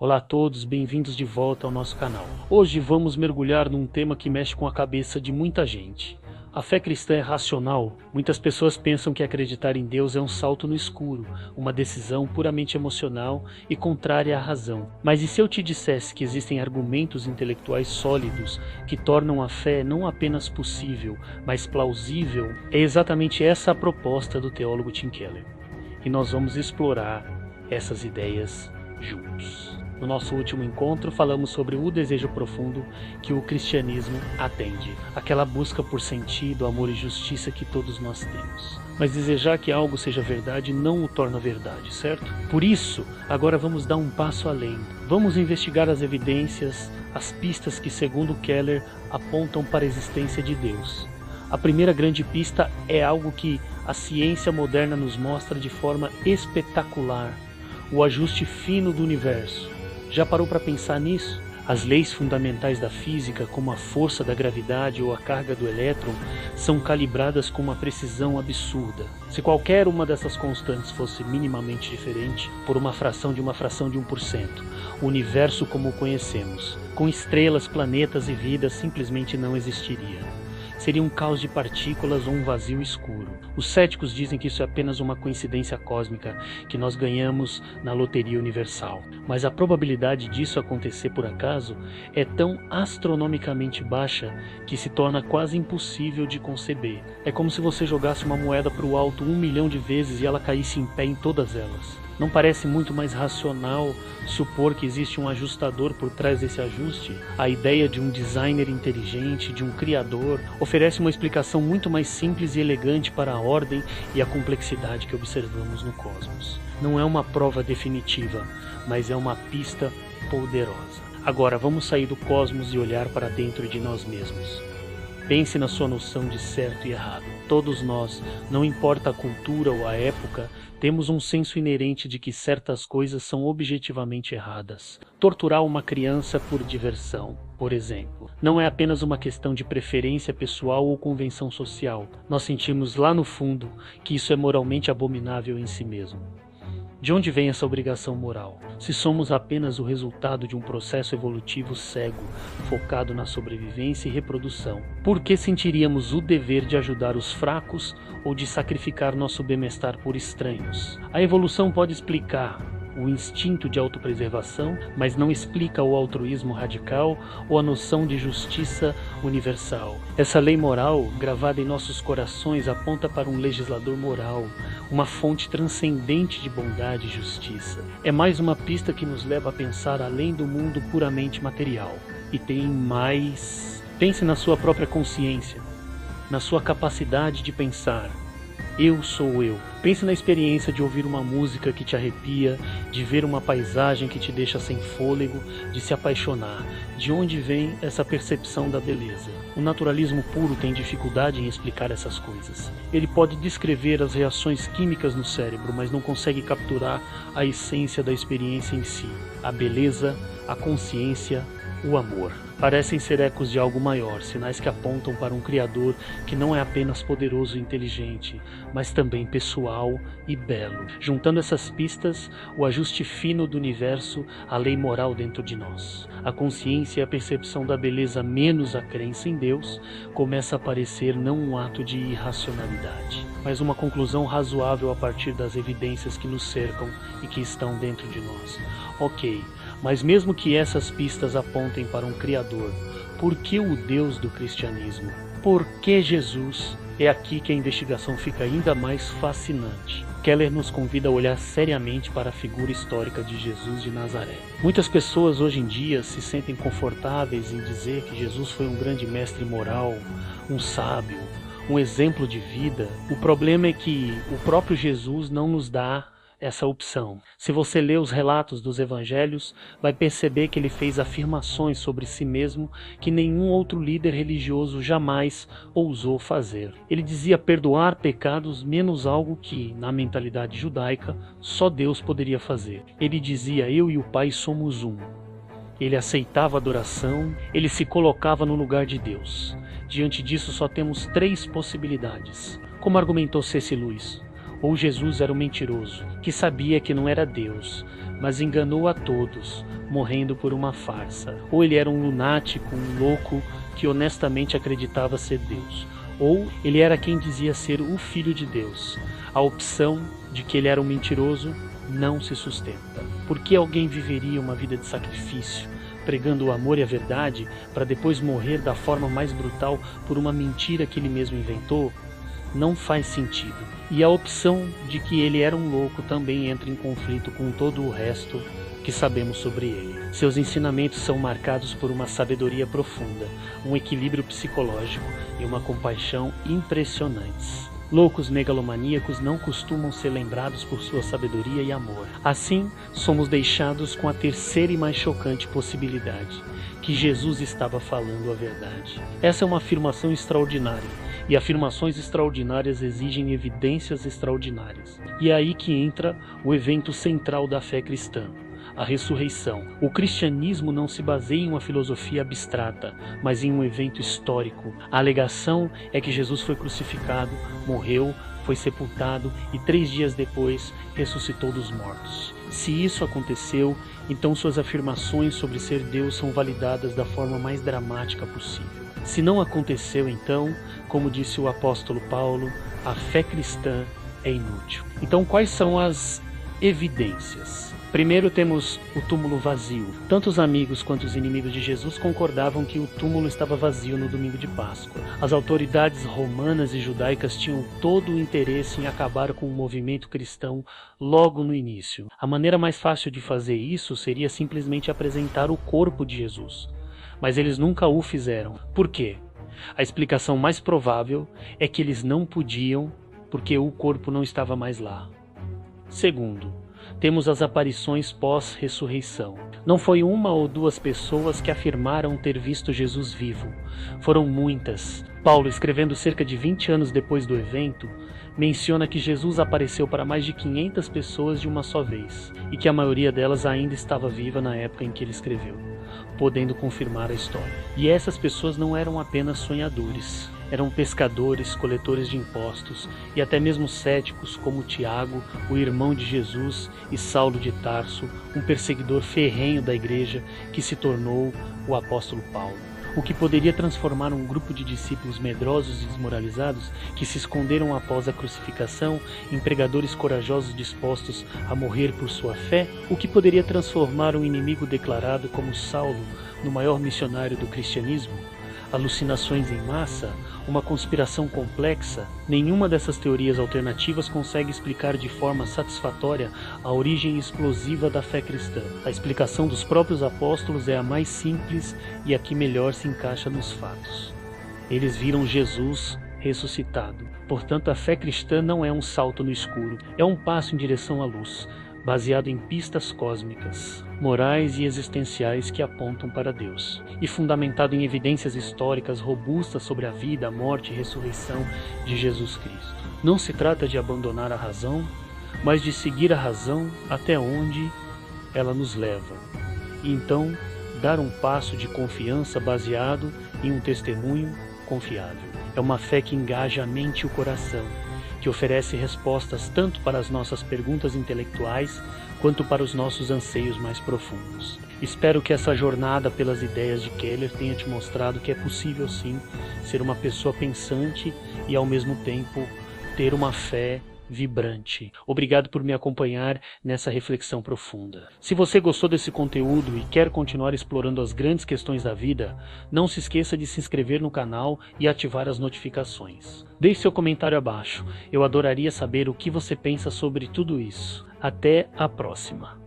Olá a todos, bem-vindos de volta ao nosso canal. Hoje vamos mergulhar num tema que mexe com a cabeça de muita gente. A fé cristã é racional. Muitas pessoas pensam que acreditar em Deus é um salto no escuro, uma decisão puramente emocional e contrária à razão. Mas e se eu te dissesse que existem argumentos intelectuais sólidos que tornam a fé não apenas possível, mas plausível? É exatamente essa a proposta do teólogo Tim Keller. E nós vamos explorar essas ideias juntos. No nosso último encontro, falamos sobre o desejo profundo que o cristianismo atende, aquela busca por sentido, amor e justiça que todos nós temos. Mas desejar que algo seja verdade não o torna verdade, certo? Por isso, agora vamos dar um passo além. Vamos investigar as evidências, as pistas que, segundo Keller, apontam para a existência de Deus. A primeira grande pista é algo que a ciência moderna nos mostra de forma espetacular: o ajuste fino do universo. Já parou para pensar nisso? As leis fundamentais da física, como a força da gravidade ou a carga do elétron, são calibradas com uma precisão absurda. Se qualquer uma dessas constantes fosse minimamente diferente, por uma fração de 1%, o universo como o conhecemos, com estrelas, planetas e vida, simplesmente não existiria. Seria um caos de partículas ou um vazio escuro. Os céticos dizem que isso é apenas uma coincidência cósmica que nós ganhamos na loteria universal. Mas a probabilidade disso acontecer por acaso é tão astronomicamente baixa que se torna quase impossível de conceber. É como se você jogasse uma moeda para o alto 1 milhão de vezes e ela caísse em pé em todas elas. Não parece muito mais racional supor que existe um ajustador por trás desse ajuste? A ideia de um designer inteligente, de um criador, oferece uma explicação muito mais simples e elegante para a ordem e a complexidade que observamos no cosmos. Não é uma prova definitiva, mas é uma pista poderosa. Agora vamos sair do cosmos e olhar para dentro de nós mesmos. Pense na sua noção de certo e errado. Todos nós, não importa a cultura ou a época, temos um senso inerente de que certas coisas são objetivamente erradas. Torturar uma criança por diversão, por exemplo, não é apenas uma questão de preferência pessoal ou convenção social. Nós sentimos lá no fundo que isso é moralmente abominável em si mesmo. De onde vem essa obrigação moral? Se somos apenas o resultado de um processo evolutivo cego, focado na sobrevivência e reprodução, por que sentiríamos o dever de ajudar os fracos ou de sacrificar nosso bem-estar por estranhos? A evolução pode explicar o instinto de autopreservação, mas não explica o altruísmo radical ou a noção de justiça universal. Essa lei moral, gravada em nossos corações, aponta para um legislador moral, uma fonte transcendente de bondade e justiça. É mais uma pista que nos leva a pensar além do mundo puramente material. E tem mais. Pense na sua própria consciência, na sua capacidade de pensar. Eu sou eu. Pense na experiência de ouvir uma música que te arrepia, de ver uma paisagem que te deixa sem fôlego, de se apaixonar. De onde vem essa percepção da beleza? O naturalismo puro tem dificuldade em explicar essas coisas. Ele pode descrever as reações químicas no cérebro, mas não consegue capturar a essência da experiência em si. A beleza, a consciência, o amor. Parecem ser ecos de algo maior, sinais que apontam para um Criador que não é apenas poderoso e inteligente, mas também pessoal e belo. Juntando essas pistas, o ajuste fino do universo, a lei moral dentro de nós, a consciência e a percepção da beleza menos a crença em Deus, começa a parecer não um ato de irracionalidade, mas uma conclusão razoável a partir das evidências que nos cercam e que estão dentro de nós. Ok, mas mesmo que essas pistas apontem para um Criador, por que o Deus do cristianismo? Por que Jesus? É aqui que a investigação fica ainda mais fascinante. Keller nos convida a olhar seriamente para a figura histórica de Jesus de Nazaré. Muitas pessoas hoje em dia se sentem confortáveis em dizer que Jesus foi um grande mestre moral, um sábio, um exemplo de vida. O problema é que o próprio Jesus não nos dá essa opção. Se você lê os relatos dos evangelhos, vai perceber que ele fez afirmações sobre si mesmo que nenhum outro líder religioso jamais ousou fazer. Ele dizia perdoar pecados menos algo que, na mentalidade judaica, só Deus poderia fazer. Ele dizia: eu e o Pai somos um. Ele aceitava adoração, ele se colocava no lugar de Deus. Diante disso, só temos 3 possibilidades. Como argumentou C.S. Lewis, Ou Jesus era um mentiroso, que sabia que não era Deus, mas enganou a todos, morrendo por uma farsa. Ou ele era um lunático, um louco, que honestamente acreditava ser Deus. Ou ele era quem dizia ser o Filho de Deus. A opção de que ele era um mentiroso não se sustenta. Por que alguém viveria uma vida de sacrifício, pregando o amor e a verdade, para depois morrer da forma mais brutal por uma mentira que ele mesmo inventou? Não faz sentido. E a opção de que ele era um louco também entra em conflito com todo o resto que sabemos sobre ele. Seus ensinamentos são marcados por uma sabedoria profunda, um equilíbrio psicológico e uma compaixão impressionantes. Loucos megalomaníacos não costumam ser lembrados por sua sabedoria e amor. Assim, somos deixados com a terceira e mais chocante possibilidade, que Jesus estava falando a verdade. Essa é uma afirmação extraordinária, e afirmações extraordinárias exigem evidências extraordinárias. E é aí que entra o evento central da fé cristã, a ressurreição. O cristianismo não se baseia em uma filosofia abstrata, mas em um evento histórico. A alegação é que Jesus foi crucificado, morreu, foi sepultado e 3 dias depois ressuscitou dos mortos. Se isso aconteceu, então suas afirmações sobre ser Deus são validadas da forma mais dramática possível. Se não aconteceu, então, como disse o apóstolo Paulo, a fé cristã é inútil. Então, quais são as evidências? Primeiro temos o túmulo vazio. Tanto os amigos quanto os inimigos de Jesus concordavam que o túmulo estava vazio no domingo de Páscoa. As autoridades romanas e judaicas tinham todo o interesse em acabar com o movimento cristão logo no início. A maneira mais fácil de fazer isso seria simplesmente apresentar o corpo de Jesus. Mas eles nunca o fizeram. Por quê? A explicação mais provável é que eles não podiam, porque o corpo não estava mais lá. Segundo, temos as aparições pós-ressurreição. Não foi uma ou duas pessoas que afirmaram ter visto Jesus vivo. Foram muitas. Paulo, escrevendo cerca de 20 anos depois do evento, menciona que Jesus apareceu para mais de 500 pessoas de uma só vez, e que a maioria delas ainda estava viva na época em que ele escreveu, podendo confirmar a história. E essas pessoas não eram apenas sonhadores. Eram pescadores, coletores de impostos e até mesmo céticos como Tiago, o irmão de Jesus, e Saulo de Tarso, um perseguidor ferrenho da igreja que se tornou o apóstolo Paulo. O que poderia transformar um grupo de discípulos medrosos e desmoralizados que se esconderam após a crucificação em pregadores corajosos dispostos a morrer por sua fé? O que poderia transformar um inimigo declarado como Saulo no maior missionário do cristianismo? Alucinações em massa? Uma conspiração complexa? Nenhuma dessas teorias alternativas consegue explicar de forma satisfatória a origem explosiva da fé cristã. A explicação dos próprios apóstolos é a mais simples e a que melhor se encaixa nos fatos. Eles viram Jesus ressuscitado. Portanto, a fé cristã não é um salto no escuro, é um passo em direção à luz, baseado em pistas cósmicas, morais e existenciais que apontam para Deus, e fundamentado em evidências históricas robustas sobre a vida, a morte e ressurreição de Jesus Cristo. Não se trata de abandonar a razão, mas de seguir a razão até onde ela nos leva, e então dar um passo de confiança baseado em um testemunho confiável. É uma fé que engaja a mente e o coração, que oferece respostas tanto para as nossas perguntas intelectuais quanto para os nossos anseios mais profundos. Espero que essa jornada pelas ideias de Keller tenha te mostrado que é possível sim ser uma pessoa pensante e ao mesmo tempo ter uma fé vibrante. Obrigado por me acompanhar nessa reflexão profunda. Se você gostou desse conteúdo e quer continuar explorando as grandes questões da vida, não se esqueça de se inscrever no canal e ativar as notificações. Deixe seu comentário abaixo. Eu adoraria saber o que você pensa sobre tudo isso. Até a próxima.